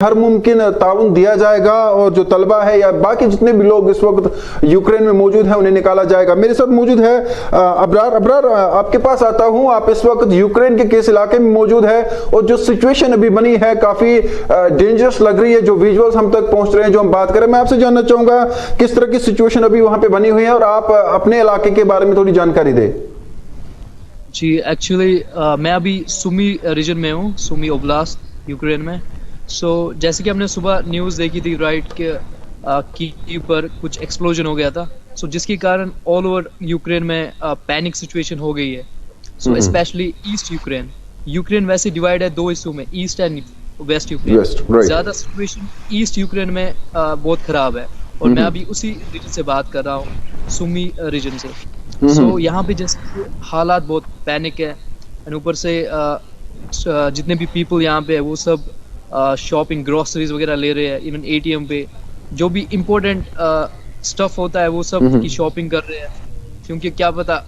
हर मुमकिन ताउन दिया जाएगा और जो तलबा है या बाकी जितने भी लोग इस वक्त यूक्रेन में मौजूद हैं उन्हें निकाला जाएगा। मेरे साथ मौजूद है अबरार आपके पास आता हूं। आप इस वक्त यूक्रेन के किस इलाके में मौजूद है और जो सिचुएशन अभी बनी है काफी डेंजरस लग रही है, जो विजुअल्स हम तक पहुंच रहे हैं, जो हम बात करें, मैं आपसे जानना चाहूंगा किस तरह की सिचुएशन अभी वहां पे बनी हुई है और आप अपने इलाके के बारे में थोड़ी जानकारी दें। जी एक्चुअली मैं अभी सुमी रीजन में हूँ, सुमी ओब्लास्ट यूक्रेन में। जैसे कि हमने सुबह न्यूज़ देखी थी राइट के कीव पर कुछ एक्सप्लोजन हो गया था। जिसके कारण ऑल ओवर यूक्रेन में पैनिक सिचुएशन हो गई है। स्पेशली ईस्ट यूक्रेन, यूक्रेन वैसे डिवाइड है दो हिस्सों में, ईस्ट एंड वेस्ट यूक्रेन। ज्यादा सिचुएशन ईस्ट यूक्रेन में बहुत खराब है और मैं अभी उसी रीजन से बात कर रहा हूँ, सुमी रीजन से। यहाँ पे जैसे हालात बहुत पैनिक है और ऊपर से जितने भी पीपल यहाँ पे है वो सब शॉपिंग ग्रोसरीज वगैरह ले रहे हैं। इवन एटीएम पे जो भी इम्पोर्टेंट स्टफ होता है वो सब की शॉपिंग कर रहे हैं, क्योंकि क्या पता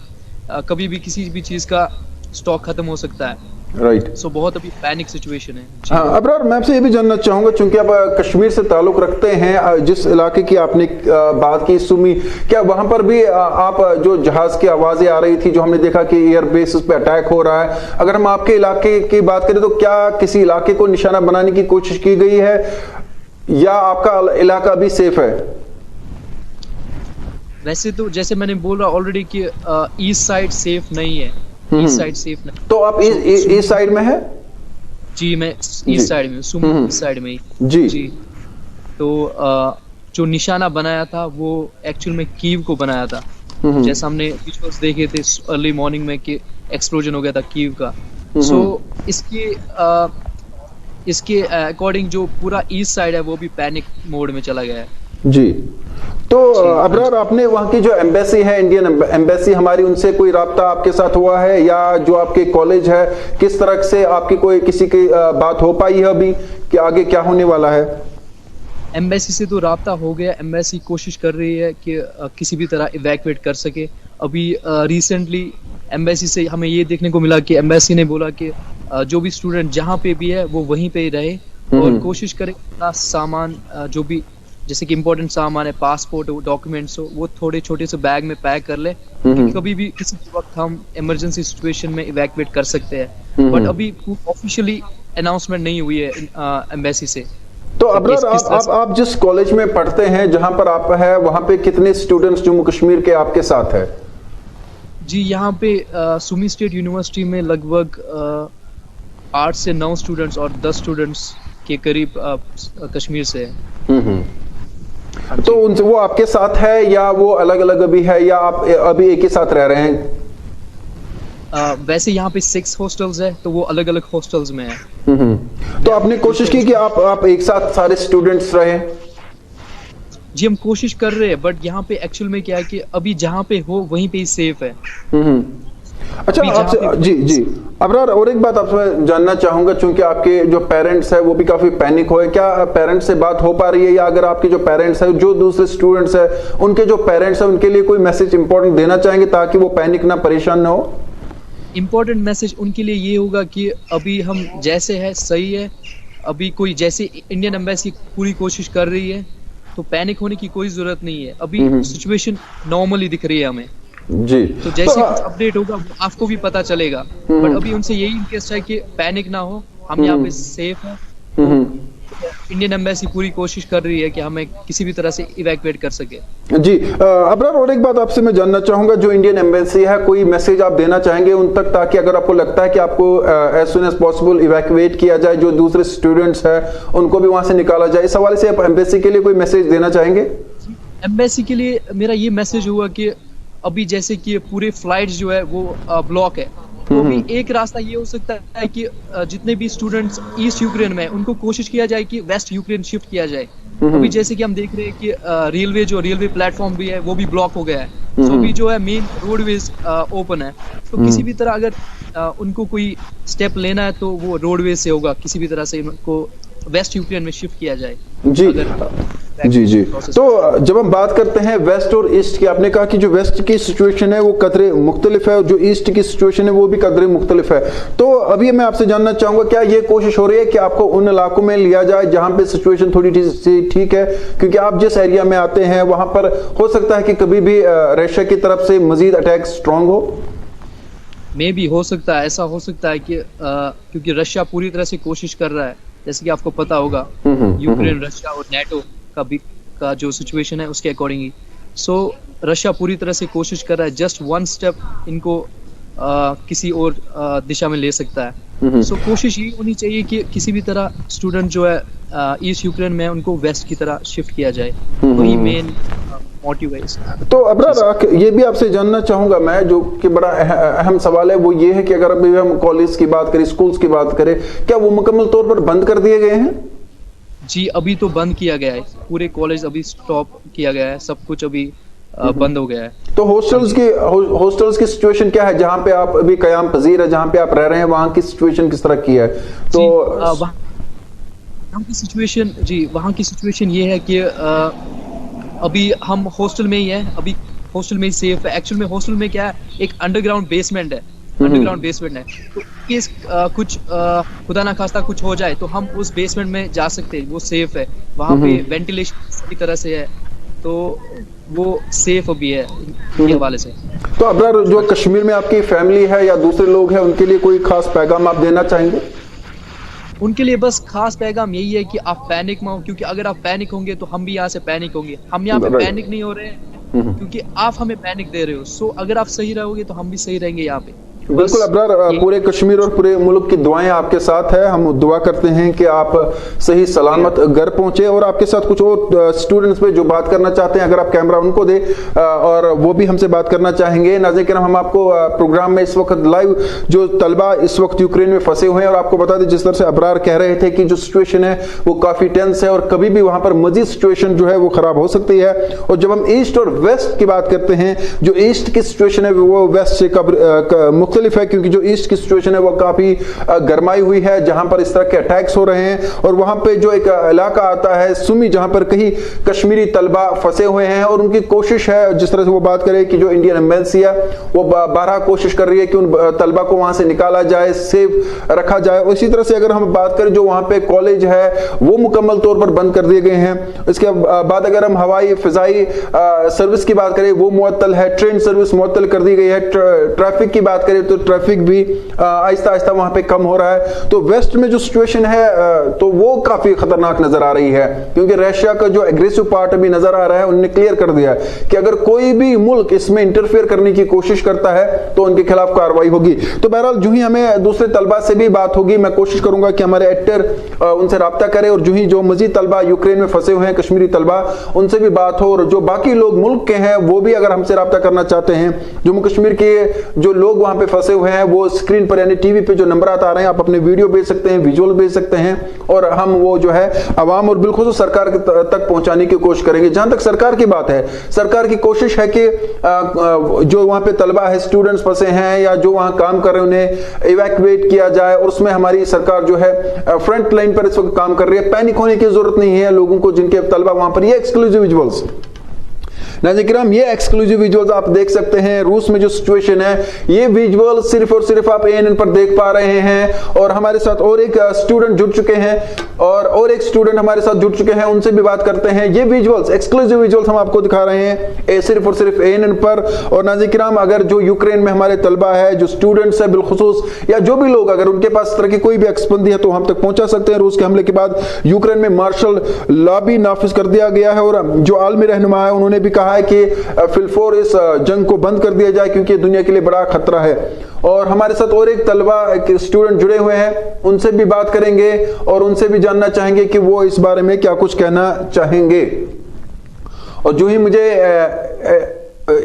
कभी भी किसी भी चीज का स्टॉक खत्म हो सकता है। राइट। बहुत अभी पैनिक सिचुएशन है। हाँ अबरार, मैं आपसे ये भी जानना चाहूंगा, चूंकि आप कश्मीर से ताल्लुक रखते हैं, जिस इलाके की आपने बात की सुमी, क्या वहां पर भी आप जो जहाज की आवाजें आ रही थी, जो हमने देखा कि एयर बेसिस पे अटैक हो रहा है, अगर हम आपके इलाके की बात करें तो क्या किसी इलाके को निशाना बनाने की कोशिश की गई है या आपका इलाका भी सेफ है? वैसे तो जैसे मैंने बोला ऑलरेडी कि ईस्ट साइड सेफ नहीं है, ईस्ट साइड सेफ नहीं। तो आप ईस्ट साइड में है? जी मैं ईस्ट साइड में, सुमी ईस्ट साइड में ही। जी तो जो निशाना बनाया था वो एक्चुअल में कीव को बनाया था। जैसे हमने विजुअल्स देखे थे अर्ली मॉर्निंग में कि एक्सप्लोजन हो गया था कीव का। इसके अकॉर्डिंग जो पूरा ईस्ट साइड है वो भी पैनिक मोड में चला गया है। जी तो अबरार, आपने वहाँ की जो एम्बेसी है, इंडियन एम्बेसी हमारी, उनसे कोई राब्ता आपके साथ हुआ है या जो आपके कॉलेज है किस तरह से आपकी कोई किसी की बात हो पाई है अभी कि आगे क्या होने वाला है? एम्बेसी से तो राब्ता हो गया। एम्बेसी कोशिश कर रही है कि किसी भी तरह इवैक्यूएट कर सके। अभी रिसेंटली एम्बेसी से हमें ये देखने को मिला कि एम्बेसी ने बोला कि जो भी स्टूडेंट जहाँ पे भी है वो वहीं पे ही रहे और कोशिश करे अपना सामान जो भी जैसे कि इम्पोर्टेंट सामान है, पासपोर्ट हो, डॉक्यूमेंट्स हो, वो थोड़े छोटे से बैग में पैक कर ले, क्योंकि कभी भी किसी वक्त हम इमरजेंसी सिचुएशन में इवैक्यूएट कर सकते हैं। बट अभी ऑफिशियली अनाउंसमेंट नहीं हुई है एम्बेसी से। तो अबरार, आप जिस कॉलेज में पढ़ते हैं, जहां पर आप है, वहां पे कितने स्टूडेंट्स जम्मू कश्मीर के आपके साथ है? जी यहाँ पे सुमी स्टेट यूनिवर्सिटी में लगभग 8 से 9 स्टूडेंट्स और 10 स्टूडेंट्स के करीब कश्मीर से है। तो उनसे वो आपके साथ है या वो अलग अलग अभी है या आप अभी एक ही साथ रह रहे हैं? वैसे यहाँ पे 6 हॉस्टल्स है तो वो अलग अलग हॉस्टल्स में है। तो आपने कोशिश की कि आप एक साथ सारे स्टूडेंट्स रहे? जी हम कोशिश कर रहे हैं, बट यहाँ पे एक्चुअल में क्या है कि अभी जहाँ पे हो वहीं पे ही सेफ है। अच्छा, आपसे जी अबरार, और एक बात आपसे जानना चाहूंगा, चूंकि आपके जो पेरेंट्स है वो भी काफी पैनिक हुए, क्या पेरेंट्स से बात हो पा रही है या अगर आपके जो पेरेंट्स है, जो दूसरे स्टूडेंट्स है, उनके जो पेरेंट्स है उनके लिए कोई मैसेज इंपॉर्टेंट देना चाहेंगे ताकि वो पैनिक ना, परेशान ना हो? इम्पोर्टेंट मैसेज उनके लिए ये होगा कि अभी हम जैसे है सही है। अभी कोई जैसे इंडियन एम्बेसी पूरी कोशिश कर रही है तो पैनिक होने की कोई जरूरत नहीं है। अभी सिचुएशन नॉर्मली दिख रही है हमें जी। तो जैसे कुछ अपडेट होगा आपको भी पता चलेगा। बट अभी उनसे यही रिक्वेस्ट है कि पैनिक ना हो, हम यहाँ पे सेफ हैं। इंडियन एम्बेसी पूरी कोशिश कर रही है कि हमें किसी भी तरह से इवैक्यूएट कर सके। जी अबरार, और एक बात आपसे मैं जानना चाहूंगा, जो इंडियन एम्बेसी है, कोई मैसेज आप देना चाहेंगे उन तक ताकि अगर आपको लगता है कि आपको as soon as possible evacuate किया जाए, जो दूसरे स्टूडेंट्स हैं उनको भी वहां से निकाला जाए, इस हवाले से आप एम्बेसी के लिए कोई मैसेज देना चाहेंगे? एम्बेसी के लिए मेरा ये मैसेज हुआ कि अभी जैसे कि पूरे फ्लाइट्स जो है वो ब्लॉक है, तो अभी एक रास्ता ये हो सकता है कि जितने भी स्टूडेंट्स ईस्ट यूक्रेन में उनको कोशिश किया जाए कि वेस्ट यूक्रेन शिफ्ट किया जाए। अभी जैसे कि हम देख रहे हैं कि रेलवे प्लेटफॉर्म भी है वो भी ब्लॉक हो गया है। तो अभी जो है मेन रोडवेज ओपन है, तो किसी भी तरह अगर उनको कोई स्टेप लेना है तो वो रोडवेज से होगा, किसी भी तरह से उनको वेस्ट यूक्रेन में शिफ्ट किया जाए। जी जी जी। तो जब हम बात करते हैं वेस्ट और ईस्ट की, आपने कहा कि जो वेस्ट की सिचुएशन है वो कदरे मुख्तलिफ है और जो ईस्ट की सिचुएशन है वो भी कदरे मुख्तलिफ है। तो अभी मैं आपसे जानना चाहूंगा, क्या ये कोशिश हो रही है कि आपको उन इलाकों में लिया जाए जहां पे सिचुएशन थोड़ी सी ठीक है, क्योंकि आप जिस एरिया में आते हैं वहां पर हो सकता है कि कभी भी रशिया की तरफ से मजीद अटैक स्ट्रांग हो? मे भी हो सकता है, ऐसा हो सकता है कि क्योंकि रशिया पूरी तरह से कोशिश कर रहा है, जैसे कि आपको पता होगा यूक्रेन, रशिया और नेटो का जो सिचुएशन है उसके अकॉर्डिंगली। सो रशिया पूरी तरह से कोशिश कर रहा है, जस्ट वन स्टेप इनको किसी और दिशा में ले सकता है। सो कोशिश ये होनी चाहिए कि किसी भी तरह स्टूडेंट जो है ईस्ट यूक्रेन में उनको वेस्ट की तरह शिफ्ट किया जाए, वही मेन मोटिव है इसका। तो अबरार, ये भी आपसे जानना चाहूंगा मैं, जो कि बड़ा अहम सवाल है, वो ये है कि अगर अभी हम कॉलेज की बात करें, स्कूल्स की बात करें, क्या वो मुकम्मल तौर पर बंद कर दिए गए हैं? जी अभी तो बंद किया गया है, पूरे कॉलेज अभी स्टॉप किया गया है, सब कुछ अभी बंद हो गया है। तो हॉस्टल्स की सिचुएशन क्या है, जहां पे आप अभी कयाम पजीर है, जहां पे आप रह रहे हैं, वहां की सिचुएशन किस तरह की है? तो वहाँ की सिचुएशन ये है कि अभी हम हॉस्टल में ही हैं, अभी हॉस्टल में ही सेफ है। एक्चुअल में हॉस्टल में क्या है, एक अंडरग्राउंड बेसमेंट है, तो केस कुछ खुदा ना खास्ता कुछ हो जाए तो हम उस बेसमेंट में जा सकते हैं, वो सेफ है। वहाँ पे वेंटिलेशन सभी तरह से है, तो वो सेफ भी है इनके हवाले से। तो अबरार, जो कश्मीर में आपकी फैमिली है या दूसरे लोग हैं, उनके लिए कोई खास पैगाम आप देना चाहेंगे? उनके लिए बस खास पैगाम यही है कि आप पैनिक मत हो, क्योंकि अगर आप पैनिक होंगे तो हम भी यहाँ से पैनिक होंगे। हम यहाँ पे पैनिक नहीं हो रहे हैं क्योंकि आप हमें पैनिक दे रहे हो। सो अगर आप सही रहोगे तो हम भी सही रहेंगे यहाँ पे। बिल्कुल अबरार, पूरे कश्मीर और पूरे मुल्क की दुआएं आपके साथ है। हम दुआ करते हैं कि आप सही सलामत घर पहुंचे। और आपके साथ कुछ और स्टूडेंट्स पे जो बात करना चाहते हैं, अगर आप कैमरा उनको दे और वो भी हमसे बात करना चाहेंगे। नाज़रीन किराम, हम आपको प्रोग्राम में इस वक्त लाइव जो तलबा इस वक्त यूक्रेन में फंसे हुए हैं, और आपको बता दें जिस तरह से अबरार कह रहे थे कि जो सिचुएशन है वो काफी टेंस है और कभी भी वहां पर मजीद सिचुएशन जो है वो खराब हो सकती है। और जब हम ईस्ट और वेस्ट की बात करते हैं, जो ईस्ट की सिचुएशन है वो वेस्ट से मुख्तलिफ है, क्योंकि जो ईस्ट की सिचुएशन है वो काफी गरमाई हुई है, जहां पर इस तरह के अटैक्स हो रहे हैं। और वहां पे जो एक इलाका आता है सुमी, जहां पर कहीं कश्मीरी तलबा फंसे हुए हैं, और उनकी कोशिश है, जिस तरह से वो बात करें कि जो इंडियन एम्बेसी है वो बारहा कोशिश कर रही है कि उन तलबा को वहां से निकाला जाए, सेफ रखा जाए। और इसी तरह से अगर हम बात करें, जो वहां पे कॉलेज है वो मुकम्मल तौर पर बंद कर दिए गए हैं। इसके बाद अगर हम हवाई फिजाई सर्विस की बात करें, वो मुअत्तल है, ट्रेन सर्विस मुअत्तल कर दी गई है। ट्रैफिक की बात करें तो ट्रैफिक भी आहिस्ता आहिस्ता वहां पे कम हो रहा है। तो वेस्ट में जो सिचुएशन है तो वो काफी खतरनाक नजर आ रही है, क्योंकि रशिया का जो एग्रेसिव पार्ट अभी नजर आ रहा है, उन्होंने क्लियर कर दिया है कि अगर कोई भी मुल्क इसमें इंटरफेयर करने की कोशिश करता है तो उनके खिलाफ कार्रवाई होगी। तो बहरहाल जो ही हमें दूसरे तलबा से भी बात होगी, मैं कोशिश करूंगा कि हमारे एडिटर उनसे राब्ता करे, और जो ही जो मजीद तलबा यूक्रेन में फंसे हुए हैं, कश्मीरी तलबा, उनसे भी बात हो। और जो बाकी लोग मुल्क के हैं वो भी अगर हमसे राब्ता करना चाहते हैं, जम्मू कश्मीर के जो लोग वहां पे फंसे हुए हैं, वो स्क्रीन पर यानी टीवी पे जो नंबरात आ रहे हैं, आप अपने वीडियो भेज सकते हैं, विजुअल भेज सकते हैं, और हम वो जो है अवाम और बिल्खुसूस सरकार तक पहुंचाने की कोशिश करेंगे। जहां तक सरकार की बात है, सरकार की कोशिश है कि जो वहां पे तलबा है, स्टूडेंट्स फंसे हैं या जो वहां काम कर रहे हैं, उन्हें इवैक्यूएट किया जाए, और उसमें हमारी सरकार जो है फ्रंट लाइन पर इस वक्त काम कर रही है। पैनिक होने की जरूरत नहीं है लोगों को जिनके तलबा वहां पर। ये एक्सक्लूसिव विजुअल्स नाज़रीन किराम, ये एक्सक्लूसिव विजुअल्स आप देख सकते हैं। रूस में जो सिचुएशन है, ये विजुअल सिर्फ और सिर्फ आप ANN पर देख पा रहे हैं। और हमारे साथ और एक स्टूडेंट जुड़ चुके हैं, और एक स्टूडेंट हमारे साथ जुड़ चुके हैं, उनसे भी बात करते हैं। ये विजुअल्स, एक्सक्लूसिव विजुअल्स हम आपको दिखा रहे हैं सिर्फ और सिर्फ ANN पर। और नाज़रीन किराम, अगर जो यूक्रेन में हमारे तलबा है, जो स्टूडेंट्स है बिलखुसूस, या जो भी लोग अगर उनके पास इस तरह की कोई भी एक्सबंदी है तो हम तक पहुंचा सकते हैं। रूस के हमले के बाद यूक्रेन में मार्शल लॉ भी नाफिज कर दिया गया है, और जो आलमी रहनुमा है उन्होंने भी कहा है कि फिलफोर इस जंग को बंद कर दिया जाए, क्योंकि दुनिया के लिए बड़ा खतरा है। और हमारे साथ और एक तलबा, एक स्टूडेंट जुड़े हुए हैं, उनसे भी बात करेंगे और उनसे भी जानना चाहेंगे कि वो इस बारे में क्या कुछ कहना चाहेंगे। और जो ही मुझे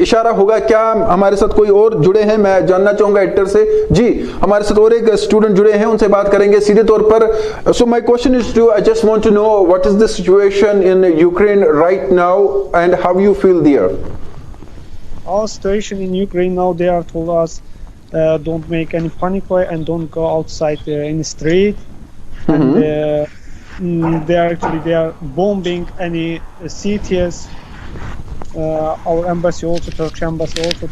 इशारा होगा, क्या हमारे साथ कोई और जुड़े हैं, मैं जानना चाहूंगा एडिटर से। जी, हमारे साथ और एक स्टूडेंट जुड़े हैं, उनसे बात करेंगे सीधे तौर पर। So my question is to, I just want to know what is the situation in Ukraine right now and how you feel there? Our situation in Ukraine now, they are told us don't make any panic and don't go outside in the street. And they are bombing any cities. Our embassy also, Turkish embassy also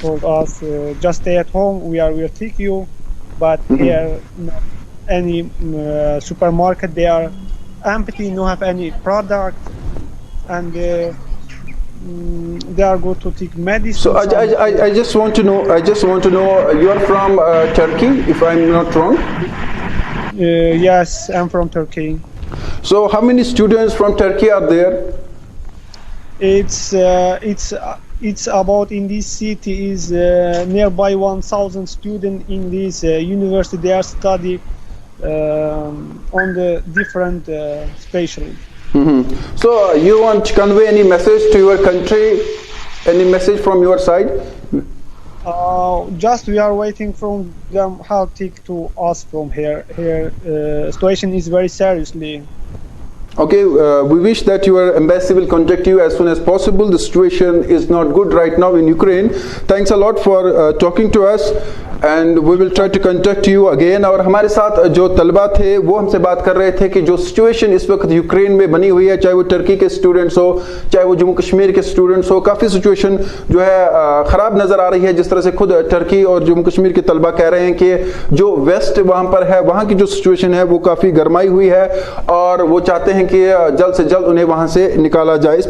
told us, just stay at home. We will take you, but here any supermarket, they are empty, no have any product, and they are going to take medicine. So I just want to know. You are from Turkey, if I'm not wrong. Yes, I'm from Turkey. So how many students from Turkey are there? It's about, in this city is nearby 1,000 students in this university. They are study on the different specialty. So you want to convey any message to your country? Any message from your side? Just we are waiting from them how take to us from here. Here situation is very seriously. Okay, we wish that your embassy will contact you as soon as possible. The situation is not good right now in Ukraine. Thanks a lot for talking to us, and we will try to contact you again. और हमारे साथ जो तलबा थे वो हमसे बात कर रहे थे कि जो सिचुएशन इस वक्त यूक्रेन में बनी हुई है, चाहे वो टर्की के स्टूडेंट्स हो, चाहे वो जम्मू कश्मीर के स्टूडेंट्स हो, काफ़ी सिचुएशन जो है ख़राब नज़र आ रही है। जिस तरह से खुद टर्की और जम्मू कश्मीर के तलबा कह रहे हैं कि जो वेस्ट वहाँ पर है, वहाँ की जो सिचुएशन है वो काफ़ी गरमाई हुई है और वो चाहते हैं कि जल्द से जल्द उन्हें वहाँ से निकाला जाए।